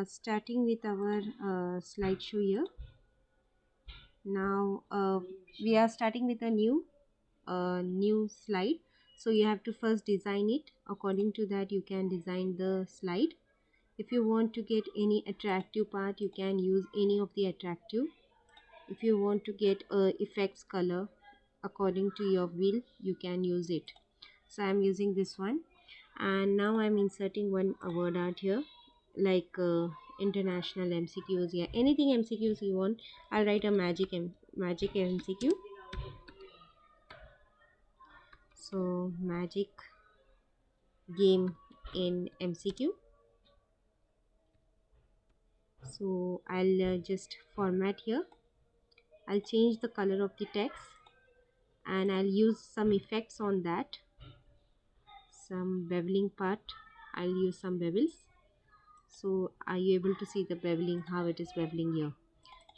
starting with our slideshow here. Now we are starting with a new slide. So you have to first design it. According to that, you can design the slide. If you want to get any attractive part, you can use any of the attractive. If you want to get a effects color according to your will, you can use it. So I'm using this one, and now I'm inserting one word art here, like international MCQs. Yeah, anything MCQs you want. I'll write a magic MCQ. So magic game in MCQ. So I'll just format here. I'll change the color of the text, and I'll use some effects on that. Some beveling part, I'll use some bevels. So are you able to see the beveling, how it is beveling here?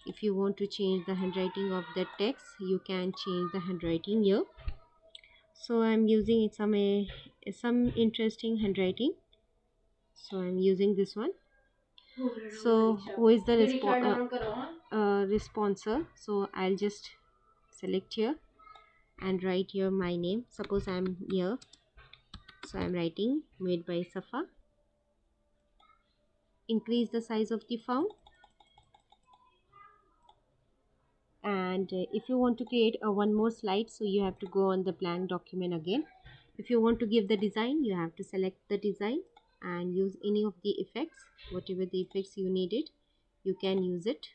If you want to change the handwriting of the text, you can change the handwriting here. So I'm using some interesting handwriting, so I'm using this one. So who is the responser? So I'll just select here and write here my name. Suppose I'm here, so I'm writing made by Safa. Increase the size of the font, and if you want to create one more slide, so you have to go on the blank document again. If you want to give the design, you have to select the design and use any of the effects. Whatever the effects you needed, you can use it.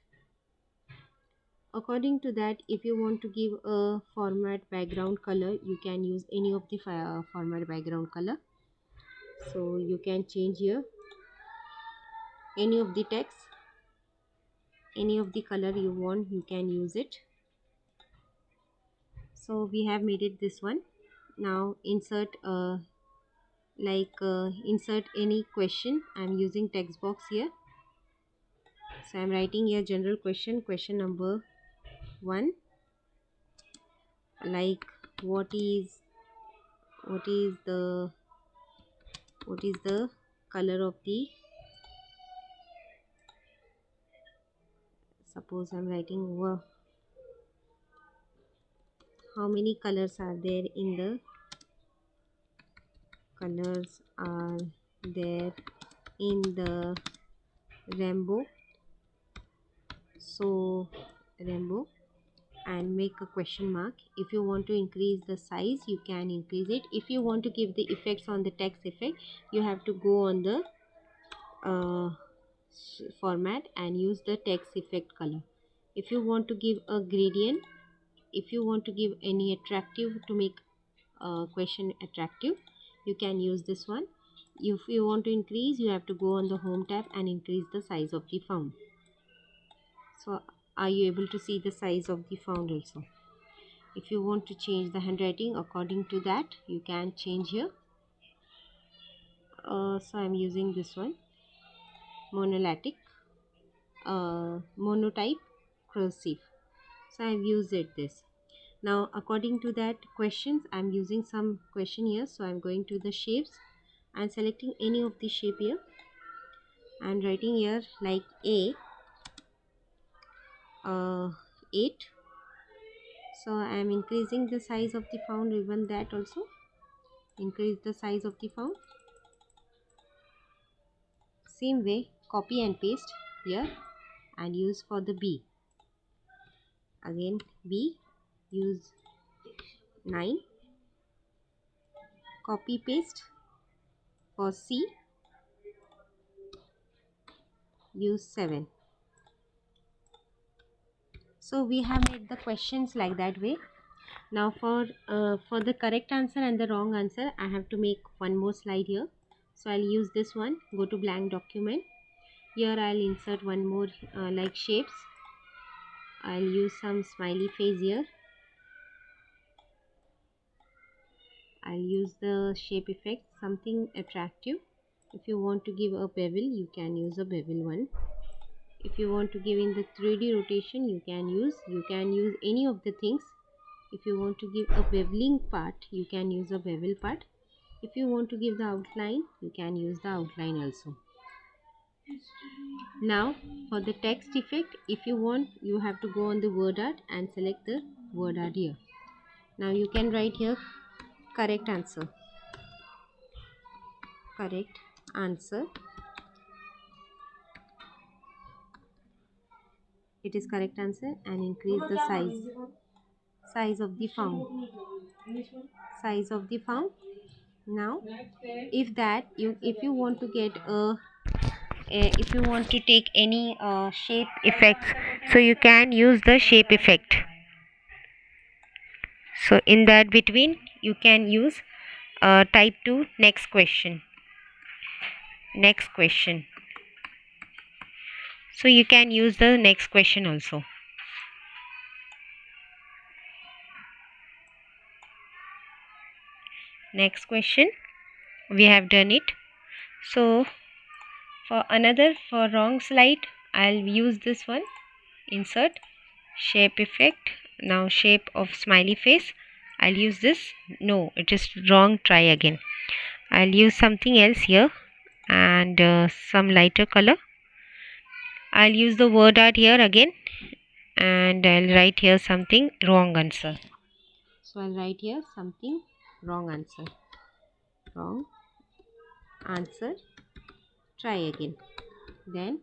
According to that, if you want to give a format background color, you can use any of the format background color. So you can change here any of the text, any of the color you want, you can use it. So we have made it this one. Now insert insert any question. I'm using text box here, so I'm writing here general question number 1, like what is the color of the, suppose I'm writing how many colors are there in the rainbow. So rainbow, and make a question mark. If you want to increase the size, you can increase it. If you want to give the effects on the text effect, you have to go on the format and use the text effect color. If you want to give a gradient, if you want to give any attractive to make a question attractive, you can use this one. If you want to increase, you have to go on the home tab and increase the size of the font. So are you able to see the size of the font also? If you want to change the handwriting according to that, you can change here. So I'm using this one, monotype cursive. So I've used this. Now according to that questions, I'm using some question here. So I'm going to the shapes and selecting any of the shape here and writing here like A 8. So I am increasing the size of the font, even that also increase the size of the font. Same way, copy and paste here and use for the B. Again B, use 9. Copy paste for C, use 7. So we have made the questions like that way. Now for the correct answer and the wrong answer, I have to make one more slide here. So I'll use this one. Go to blank document. Here I'll insert one more like shapes. I'll use some smiley face here. I'll use the shape effect, something attractive. If you want to give a bevel, you can use a bevel one. If you want to give in the 3D rotation, you can use any of the things. If you want to give a beveling part, you can use a bevel part. If you want to give the outline, you can use the outline also. Now for the text effect, if you want, you have to go on the word art and select the word art here. Now you can write here correct answer. Correct answer. It is correct answer, and increase the size of the font. Size of the font. Now if you want to get if you want to take any shape effects, so you can use the shape effect. So in that between you can use type 2 next question. Next question. So you can use the next question also. Next question, we have done it. So for wrong slide, I'll use this one. Insert shape effect. Now shape of smiley face, I'll use this. No, it is wrong. Try again. I'll use something else here, and some lighter color. I'll use the word art here again, and I'll write here something wrong answer. So I'll write here something wrong answer. Wrong answer. Try again. Then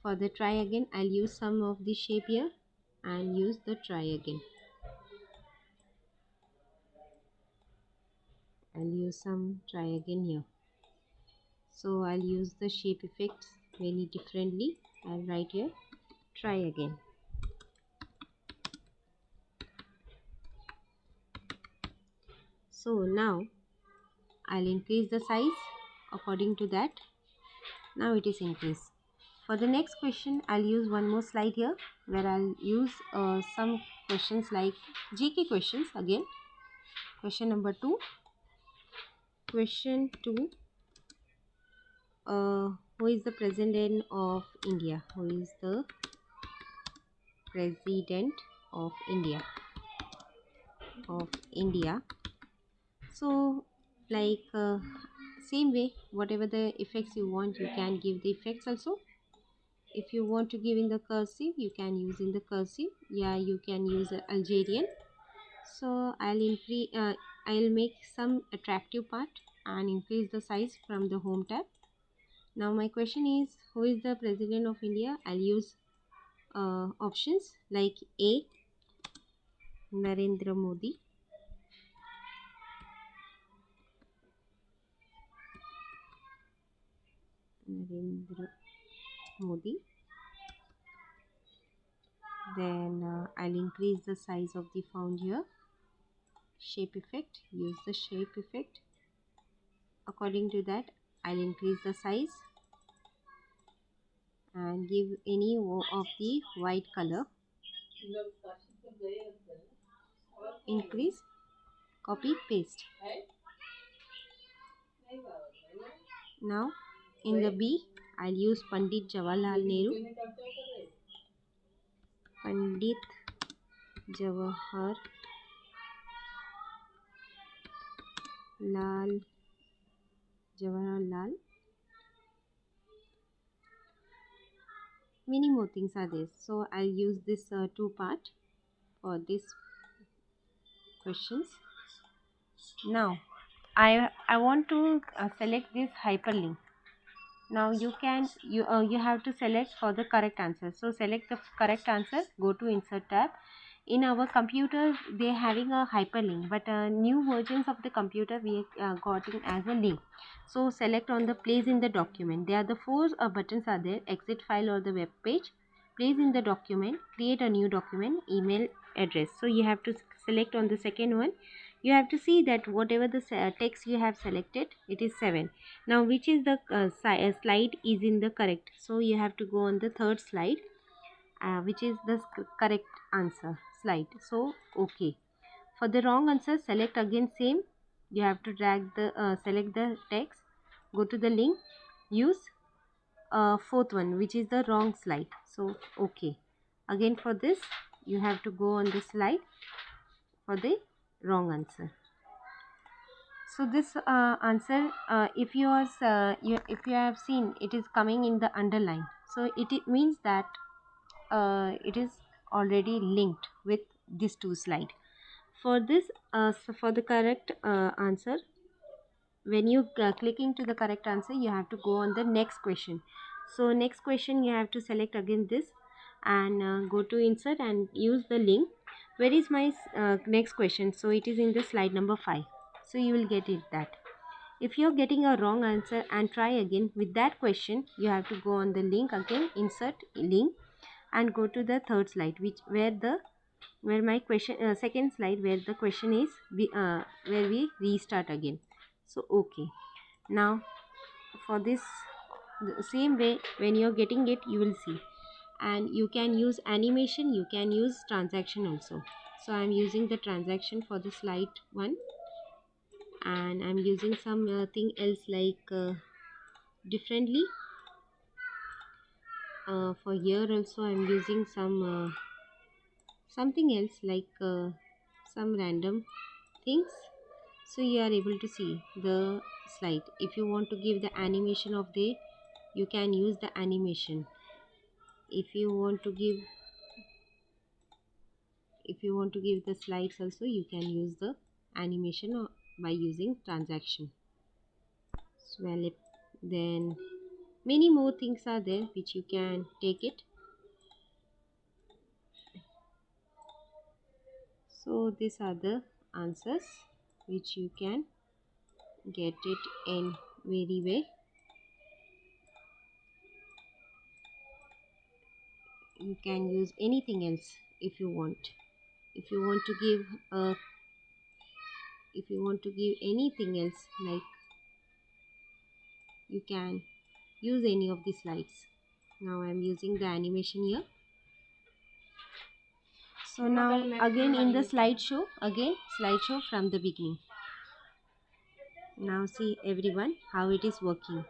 for the try again, I'll use some of the shape here and use the try again. I'll use some try again here. So I'll use the shape effects very differently. I'll write here try again. So now I'll increase the size according to that. Now it is increased. For the next question, I'll use one more slide here where I'll use some questions like GK questions again. Question number 2. Question 2. Who is the President of India? Who is the President of India? So like same way, whatever the effects you want, you can give the effects also. If you want to give in the cursive, you can use in the cursive. Yeah, you can use Algerian. So I'll make some attractive part and increase the size from the home tab. Now my question is, who is the President of India? I'll use options like A, Narendra Modi. Narendra Modi. Then I'll increase the size of the font here. Shape effect, use the shape effect. According to that, I'll increase the size and give any of the white color. Increase, copy, paste. Now in the B, I'll use Pandit Jawaharlal Nehru. Pandit Jawaharlal Many more things are there. So I'll use this two part for these questions. Now I want to select this hyperlink. Now you have to select for the correct answer. So select the correct answer, go to insert tab. In our computer they having a hyperlink, but new versions of the computer we got it as a link. So select on the place in the document. There are the four buttons are there: exit file or the web page, place in the document, create a new document, email address. So you have to select on the second one. You have to see that whatever the text you have selected, it is 7. Now which is the slide is in the correct. So you have to go on the third slide, which is the correct answer slide. So okay. For the wrong answer, select again same. You have to drag the select the text, go to the link, use fourth one, which is the wrong slide. So okay. Again for this, you have to go on the slide for the wrong answer. So this answer, if you have seen, it is coming in the underline. So it means that it is already linked with these two slide. For this, so for the correct answer, when you click into the correct answer, you have to go on the next question. So next question, you have to select again this and go to insert and use the link. Where is my next question? So it is in the slide number 5. So you will get it that. If you're getting a wrong answer and try again with that question, you have to go on the link again, insert link, and go to the third slide, which where my question, second slide, where the question is where we restart again. So okay, now for this, the same way, when you're getting it, you will see, and you can use animation, you can use transaction also. So I'm using the transaction for the slide 1, and I'm using some thing else like differently. For here also I'm using some something else like some random things. So you are able to see the slide. If you want to give the animation of the, you can use the animation. If you want to give, if you want to give the slides also, you can use the animation by using transaction. Swell it. Then many more things are there which you can take it. So these are the answers which you can get it in very way. You can use anything else if you want. If you want to give if you want to give anything else, like, you can use any of the slides. Now I'm using the animation here. So now again in the slideshow, again slideshow from the beginning. Now see everyone how it is working.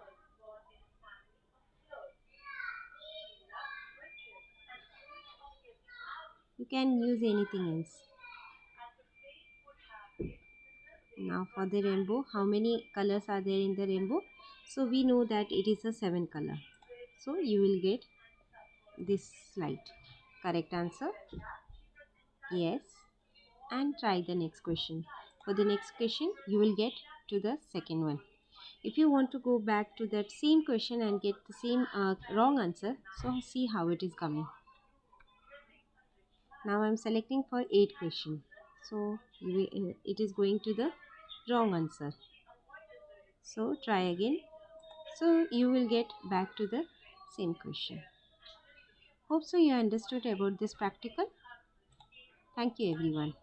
You can use anything else. Now for the rainbow, how many colors are there in the rainbow? So we know that it is a 7 color. So you will get this slide. Correct answer? Yes. And try the next question. For the next question, you will get to the second one. If you want to go back to that same question and get the same wrong answer, so see how it is coming. Now I am selecting for 8 question. So it is going to the wrong answer. So try again. So you will get back to the same question. Hope so you understood about this practical. Thank you everyone.